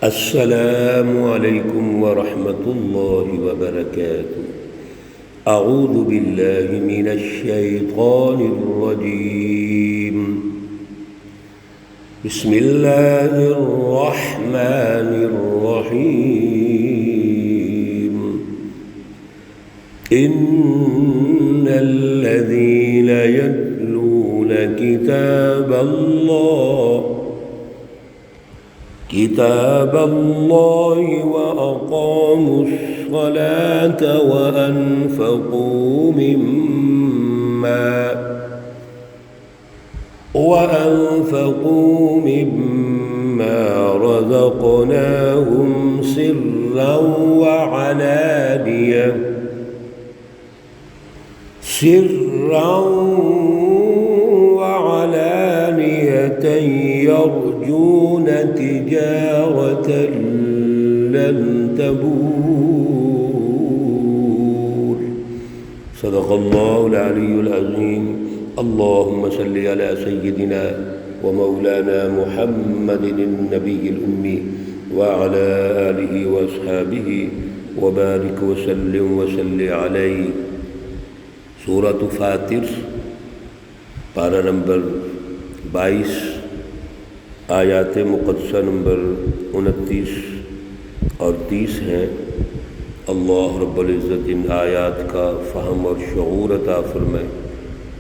السلام علیکم ورحمۃ اللہ وبرکاتہ۔ اعوذ باللہ من الشیطان الرجیم، بسم اللہ الرحمن الرحیم۔ ان الذین یتلون کتاب اللہ وأقاموا الصلاة وأنفقوا مما رزقناهم سرا وعلانية يرجون تجارة لن تبور۔ صدق اللہ العلی العظیم۔ اللہم صل علی سیدنا ومولانا محمد النبی الأمی وعلى آلہ واصحابہ وبارک وسلم علیہ۔ سورۃ فاطر، پارہ نمبر 22، آیات مقدسہ نمبر 29 اور 30 ہیں۔ اللہ رب العزت ان آیات کا فہم اور شعور عطا فرمائے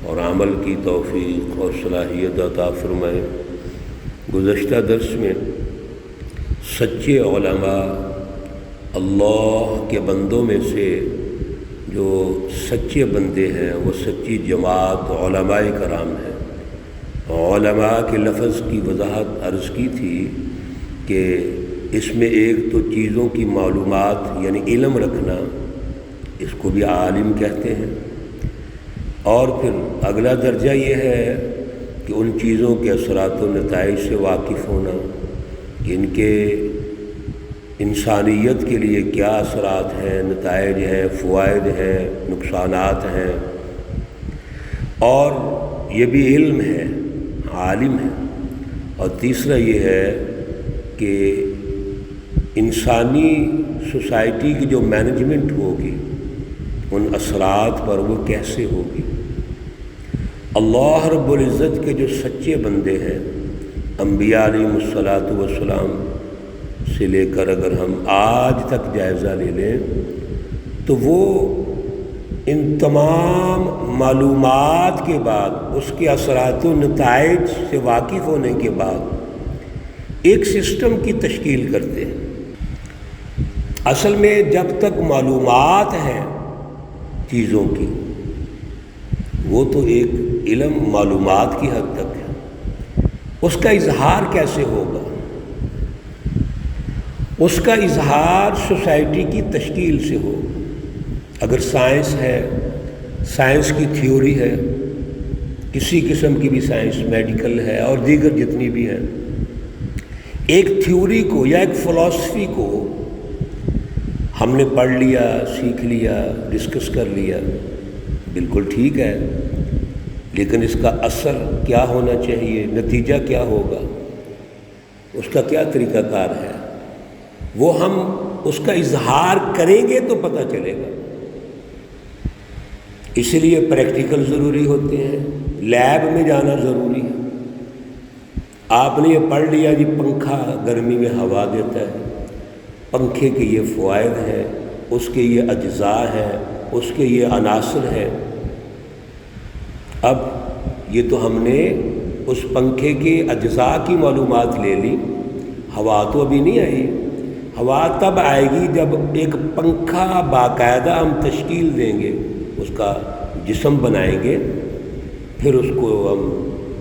اور عمل کی توفیق اور صلاحیت عطا فرمائے۔ گزشتہ درس میں سچے علماء، اللہ کے بندوں میں سے جو سچے بندے ہیں وہ سچی جماعت علماء کرام ہیں۔ علماء کے لفظ کی وضاحت عرض کی تھی کہ اس میں ایک تو چیزوں کی معلومات یعنی علم رکھنا، اس کو بھی عالم کہتے ہیں، اور پھر اگلا درجہ یہ ہے کہ ان چیزوں کے اثرات و نتائج سے واقف ہونا کہ ان کے انسانیت کے لیے کیا اثرات ہیں، نتائج ہیں، فوائد ہیں، نقصانات ہیں، اور یہ بھی علم ہے، عالم ہے۔ اور تیسرا یہ ہے کہ انسانی سوسائٹی کی جو مینجمنٹ ہوگی ان اثرات پر وہ کیسے ہوگی۔ اللہ رب العزت کے جو سچے بندے ہیں، انبیاء علیہم الصلاۃ والسلام سے لے کر اگر ہم آج تک جائزہ لے لیں تو وہ ان تمام معلومات کے بعد، اس کے اثرات و نتائج سے واقف ہونے کے بعد ایک سسٹم کی تشکیل کرتے ہیں۔ اصل میں جب تک معلومات ہیں چیزوں کی، وہ تو ایک علم معلومات کی حد تک ہے، اس کا اظہار کیسے ہوگا؟ اس کا اظہار سوسائٹی کی تشکیل سے ہوگا۔ اگر سائنس ہے، سائنس کی تھیوری ہے، کسی قسم کی بھی سائنس، میڈیکل ہے اور دیگر جتنی بھی ہیں، ایک تھیوری کو یا ایک فلسفی کو ہم نے پڑھ لیا، سیکھ لیا، ڈسکس کر لیا، بالکل ٹھیک ہے، لیکن اس کا اثر کیا ہونا چاہیے، نتیجہ کیا ہوگا، اس کا کیا طریقہ کار ہے، وہ ہم اس کا اظہار کریں گے تو پتہ چلے گا۔ اسی لیے پریکٹیکل ضروری ہوتے ہیں، لیب میں جانا ضروری ہے۔ آپ نے یہ پڑھ لیا جی پنکھا گرمی میں ہوا دیتا ہے، پنکھے کے یہ فوائد ہیں، اس کے یہ اجزاء ہیں، اس کے یہ عناصر ہیں۔ اب یہ تو ہم نے اس پنکھے کے اجزاء کی معلومات لے لی، ہوا تو ابھی نہیں آئی۔ ہوا تب آئے گی جب ایک پنکھا باقاعدہ ہم تشکیل دیں گے، اس کا جسم بنائیں گے، پھر اس کو ہم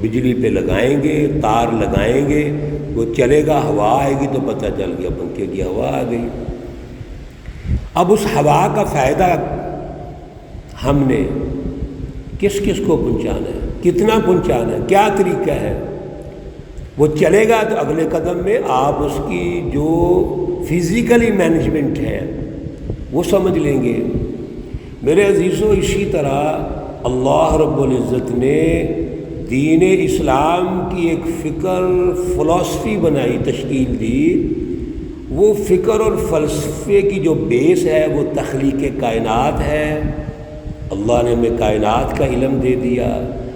بجلی پہ لگائیں گے، تار لگائیں گے، وہ چلے گا، ہوا آئے گی تو پتہ چل گیا پنکھے کی ہوا آ گئی۔ اب اس ہوا کا فائدہ ہم نے کس کس کو پہنچانا ہے، کتنا پہنچانا ہے، کیا طریقہ ہے، وہ چلے گا تو اگلے قدم میں آپ اس کی جو فزیکلی مینجمنٹ ہے وہ سمجھ لیں گے۔ میرے عزیزو، اسی طرح اللہ رب العزت نے دین اسلام کی ایک فکر فلسفی بنائی، تشکیل دی، وہ فکر اور فلسفے کی جو بیس ہے وہ تخلیق کائنات ہے۔ اللہ نے ہمیں کائنات کا علم دے دیا۔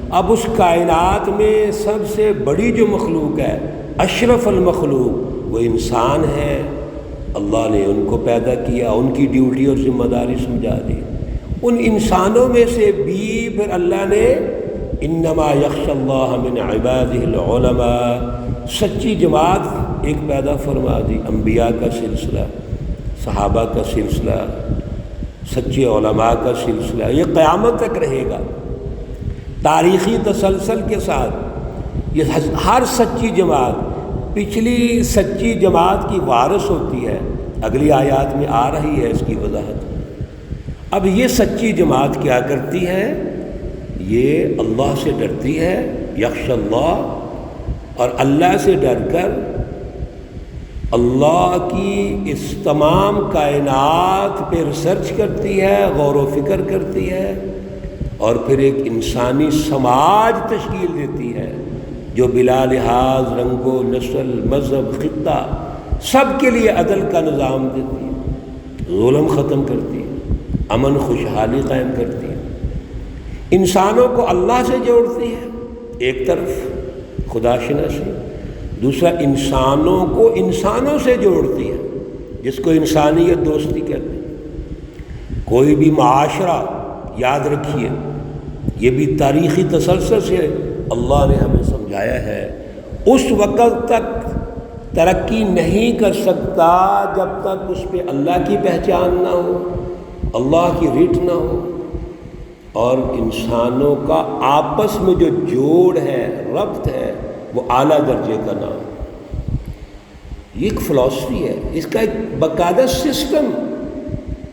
اب اس کائنات میں سب سے بڑی جو مخلوق ہے، اشرف المخلوق، وہ انسان ہے۔ اللہ نے ان کو پیدا کیا، ان کی ڈیوٹی اور ذمہ داری سمجھا دی۔ ان انسانوں میں سے بھی پھر اللہ نے انما یخشی اللہ من عبادہ العلماء، سچی جماعت ایک پیدا فرما دی۔ انبیاء کا سلسلہ، صحابہ کا سلسلہ، سچے علماء کا سلسلہ، یہ قیامت تک رہے گا تاریخی تسلسل کے ساتھ۔ یہ ہر سچی جماعت پچھلی سچی جماعت کی وارث ہوتی ہے۔ اگلی آیات میں آ رہی ہے اس کی وضاحت۔ اب یہ سچی جماعت کیا کرتی ہے؟ یہ اللہ سے ڈرتی ہے، یخشی اللہ، اور اللہ سے ڈر کر اللہ کی اس تمام کائنات پہ ریسرچ کرتی ہے، غور و فکر کرتی ہے، اور پھر ایک انسانی سماج تشکیل دیتی ہے جو بلا لحاظ رنگ و نسل، مذہب، خطہ، سب کے لیے عدل کا نظام دیتی ہے، ظلم ختم کرتی ہے، امن خوشحالی قائم کرتی ہے، انسانوں کو اللہ سے جوڑتی ہے ایک طرف خدا شناسی، دوسرا انسانوں کو انسانوں سے جوڑتی ہے جس کو انسانیت دوستی کہتے ہیں۔ کوئی بھی معاشرہ، یاد رکھیے، یہ بھی تاریخی تسلسل سے اللہ نے ہمیں سمجھایا ہے، اس وقت تک ترقی نہیں کر سکتا جب تک اس پہ اللہ کی پہچان نہ ہو، اللہ کی رٹ نہ ہو، اور انسانوں کا آپس میں جو جوڑ ہے، ربط ہے، وہ اعلیٰ درجے کا نہ ہو۔ یہ ایک فلسفی ہے، اس کا ایک باقاعدہ سسٹم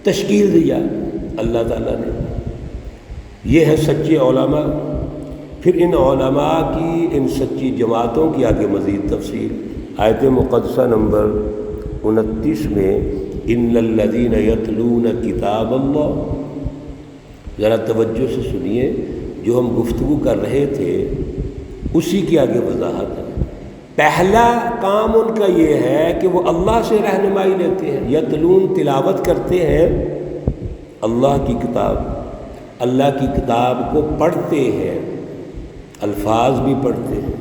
تشکیل دیا اللہ تعالیٰ نے۔ یہ ہے سچے علماء۔ پھر ان علماء کی، ان سچی جماعتوں کی آگے مزید تفصیل آیت مقدسہ نمبر 29 میں، ان الذین یتلون کتاب اللہ، ذرا توجہ سے سنیے، جو ہم گفتگو کر رہے تھے اسی کی آگے وضاحت ہے۔ پہلا کام ان کا یہ ہے کہ وہ اللہ سے رہنمائی لیتے ہیں، یتلون، تلاوت کرتے ہیں اللہ کی کتاب، اللہ کی کتاب کو پڑھتے ہیں، الفاظ بھی پڑھتے ہیں،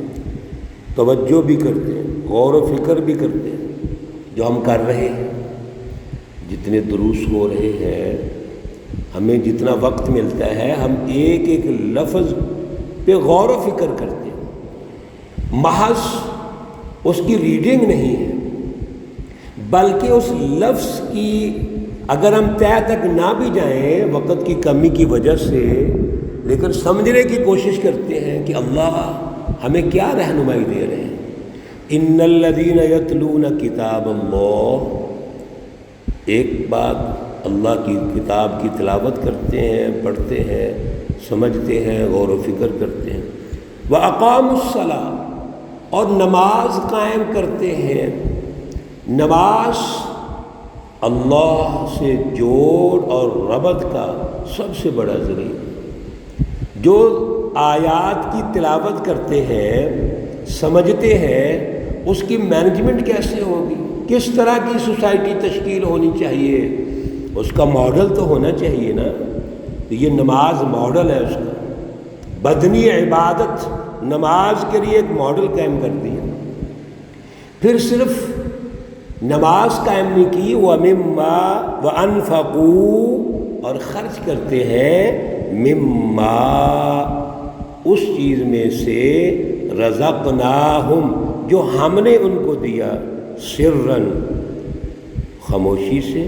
توجہ بھی کرتے ہیں، غور و فکر بھی کرتے ہیں، جو ہم کر رہے ہیں، جتنے دروس ہو رہے ہیں، ہمیں جتنا وقت ملتا ہے، ہم ایک ایک لفظ پہ غور و فکر کرتے ہیں، محض اس کی ریڈنگ نہیں ہے، بلکہ اس لفظ کی اگر ہم طے تک نہ بھی جائیں وقت کی کمی کی وجہ سے، لیکن سمجھنے کی کوشش کرتے ہیں کہ اللہ ہمیں کیا رہنمائی دے رہے ہیں۔ ان الذین یتلون کتاب اللہ، ایک بات اللہ کی کتاب کی تلاوت کرتے ہیں، پڑھتے ہیں، سمجھتے ہیں، غور و فکر کرتے ہیں، وَأَقَامُوا الصَّلَاةَ، اور نماز قائم کرتے ہیں۔ نماز اللہ سے جوڑ اور ربط کا سب سے بڑا ذریعہ۔ جو آیات کی تلاوت کرتے ہیں، سمجھتے ہیں، اس کی مینجمنٹ کیسے ہوگی، کس طرح کی سوسائٹی تشکیل ہونی چاہیے، اس کا ماڈل تو ہونا چاہیے نا۔ تو یہ نماز ماڈل ہے اس کا، بدنی عبادت نماز کے لیے ایک ماڈل قائم کر دیا۔ پھر صرف نماز قائم نہیں کی، وَمِمَّا وَأَنفَقُوا، اور خرچ کرتے ہیں، مما، اس چیز میں سے، رزقناہم، جو ہم نے ان کو دیا، سرًا، خاموشی سے،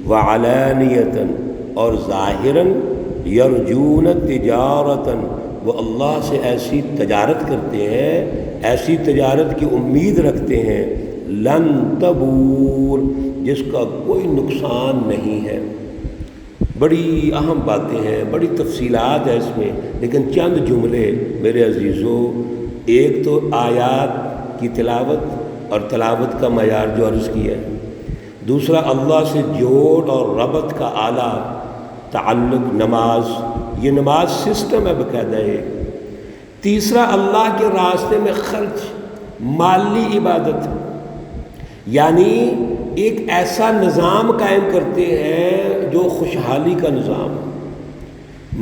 وعلانیتاً، اور ظاہراً، یرجون تجارتاً، وہ اللہ سے ایسی تجارت کرتے ہیں، ایسی تجارت کی امید رکھتے ہیں، لن تبور، جس کا کوئی نقصان نہیں ہے۔ بڑی اہم باتیں ہیں، بڑی تفصیلات ہیں اس میں، لیکن چند جملے میرے عزیزوں۔ ایک تو آیات کی تلاوت اور تلاوت کا معیار جو عرض کیا ہے، دوسرا اللہ سے جوڑ اور ربط کا اعلیٰ تعلق، نماز، یہ نماز سسٹم ہے باقاعدہ ایک۔ تیسرا اللہ کے راستے میں خرچ، مالی عبادت، یعنی ایک ایسا نظام قائم کرتے ہیں جو خوشحالی کا نظام،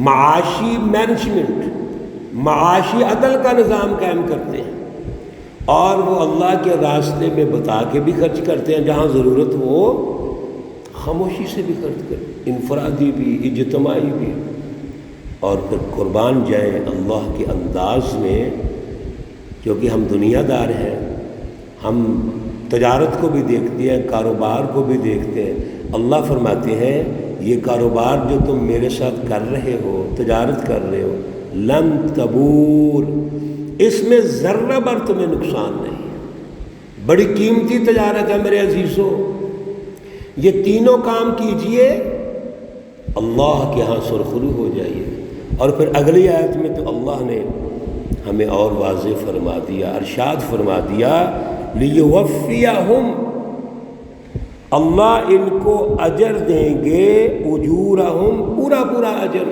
معاشی مینجمنٹ، معاشی عدل کا نظام قائم کرتے ہیں، اور وہ اللہ کے راستے میں بتا کے بھی خرچ کرتے ہیں، جہاں ضرورت ہو خاموشی سے بھی خرچ کریں، انفرادی بھی اجتماعی بھی، اور پھر قربان جائیں اللہ کے انداز میں، کیونکہ ہم دنیا دار ہیں، ہم تجارت کو بھی دیکھتے ہیں، کاروبار کو بھی دیکھتے ہیں۔ اللہ فرماتے ہیں یہ کاروبار جو تم میرے ساتھ کر رہے ہو، تجارت کر رہے ہو، لن تبور، اس میں ذرہ بھر تمہیں نقصان نہیں ہے، بڑی قیمتی تجارت ہے میرے عزیزوں۔ یہ تینوں کام کیجئے، اللہ کے ہاں سرخرو ہو جائیے۔ اور پھر اگلی آیت میں تو اللہ نے ہمیں اور واضح فرما دیا، ارشاد فرما دیا لیوفیہم، اللہ ان کو اجر دیں گے، اجورہم، پورا پورا اجر،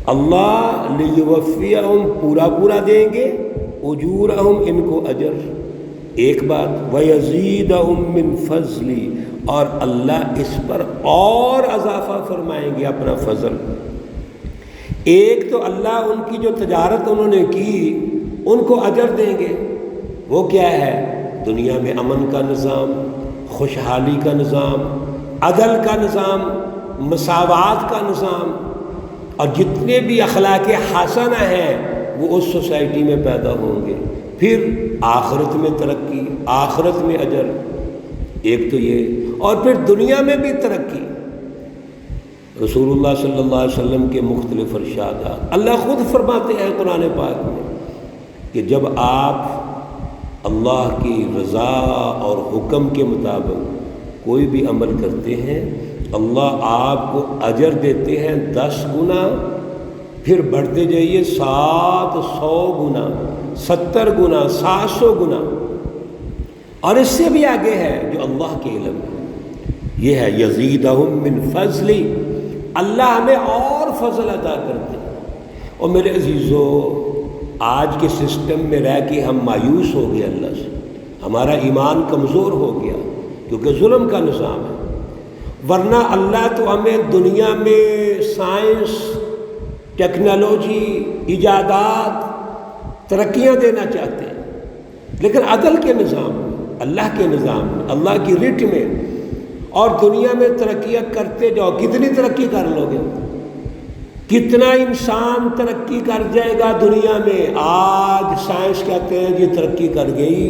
اللہ لیوفیہم پورا دیں گے، اجورہم ان کو اجر۔ ایک بات ویزیدہم من فضلی، اور اللہ اس پر اور اضافہ فرمائیں گے اپنا فضل۔ ایک تو اللہ ان کی جو تجارت انہوں نے کی ان کو اجر دیں گے، وہ کیا ہے؟ دنیا میں امن کا نظام، خوشحالی کا نظام، عدل کا نظام، مساوات کا نظام، اور جتنے بھی اخلاق حسنہ ہیں وہ اس سوسائٹی میں پیدا ہوں گے۔ پھر آخرت میں ترقی، آخرت میں اجر، ایک تو یہ، اور پھر دنیا میں بھی ترقی۔ رسول اللہ صلی اللہ علیہ وسلم کے مختلف ارشادات، اللہ خود فرماتے ہیں قرآن پاک میں کہ جب آپ اللہ کی رضا اور حکم کے مطابق کوئی بھی عمل کرتے ہیں، اللہ آپ کو اجر دیتے ہیں 10 گنا، پھر بڑھتے جائیے 700 گنا، 70 گنا، 700 گنا، اور اس سے بھی آگے ہے جو اللہ کے علم ہے۔ یہ ہے یزیدہم من فضلی، اللہ ہمیں اور فضل عطا کرتے ہیں۔ اور میرے عزیزو، آج کے سسٹم میں رہ کے ہم مایوس ہو گئے اللہ سے، ہمارا ایمان کمزور ہو گیا کیونکہ ظلم کا نظام ہے، ورنہ اللہ تو ہمیں دنیا میں سائنس، ٹیکنالوجی، ایجادات، ترقیاں دینا چاہتے ہیں، لیکن عدل کے نظام میں، اللہ کے نظام میں، اللہ کی رٹ میں، اور دنیا میں ترقیاں کرتے جاؤ۔ کتنی ترقی کر لو گے؟ کتنا انسان ترقی کر جائے گا دنیا میں؟ آج سائنس کہتے ہیں یہ ترقی کر گئی،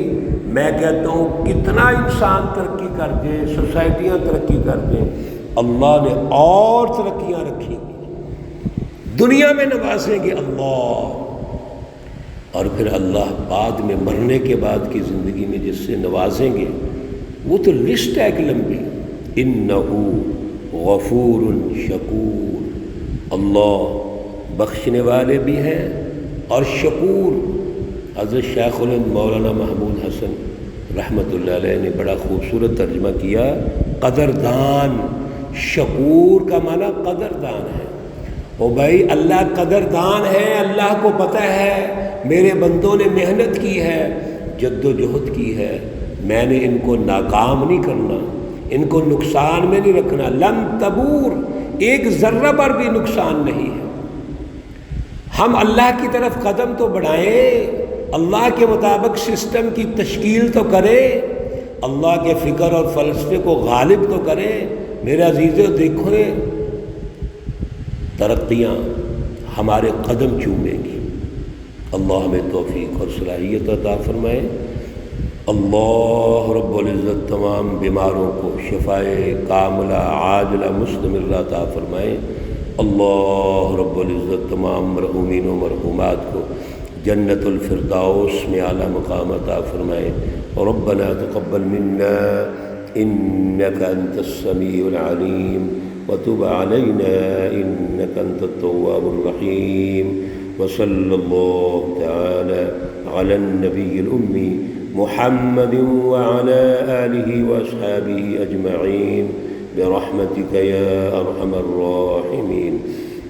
میں کہتا ہوں کتنا انسان ترقی کر دے، سوسائٹیاں ترقی کر دیں، اللہ نے اور ترقیاں رکھی گی، دنیا میں نوازیں گے اللہ، اور پھر اللہ بعد میں مرنے کے بعد کی زندگی میں جس سے نوازیں گے وہ تو لسٹ ہے ایک لمبی۔ انہو غفور شکور، اللہ بخشنے والے بھی ہیں اور شکور۔ حضرت شیخ الہند مولانا محمود حسن رحمۃ اللہ علیہ نے بڑا خوبصورت ترجمہ کیا، قدردان، شکور کا معنی قدردان ہے۔ او بھائی اللہ قدردان ہے، اللہ کو پتہ ہے میرے بندوں نے محنت کی ہے، جد و جہد کی ہے، میں نے ان کو ناکام نہیں کرنا، ان کو نقصان میں نہیں رکھنا، لن تبور، ایک ذرہ پر بھی نقصان نہیں ہے۔ ہم اللہ کی طرف قدم تو بڑھائیں، اللہ کے مطابق سسٹم کی تشکیل تو کریں، اللہ کے فکر اور فلسفے کو غالب تو کریں۔ میرے عزیزو دیکھو، ترقیاں ہمارے قدم چومیں گی۔ اللہ ہمیں توفیق اور صلاحیت عطا فرمائے۔ اللہ رب العزت تمام بیماروں کو شفائے کاملہ عاجلہ مستمرہ عطا فرمائے۔ اللہ رب العزت تمام مرحومین و مرحومات کو جنت الفردوس میں اعلیٰ مقام عطا فرمائے۔ ربنا تقبل منا انك انت السميع العليم وتب علينا انك انت التواب الرحيم، وصلى الله تعالى على النبي الأمي محمد وعلى آله وأصحابه أجمعين برحمتك يا أرحم الراحمين۔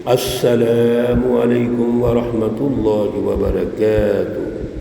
السلام عليكم ورحمة الله وبركاته۔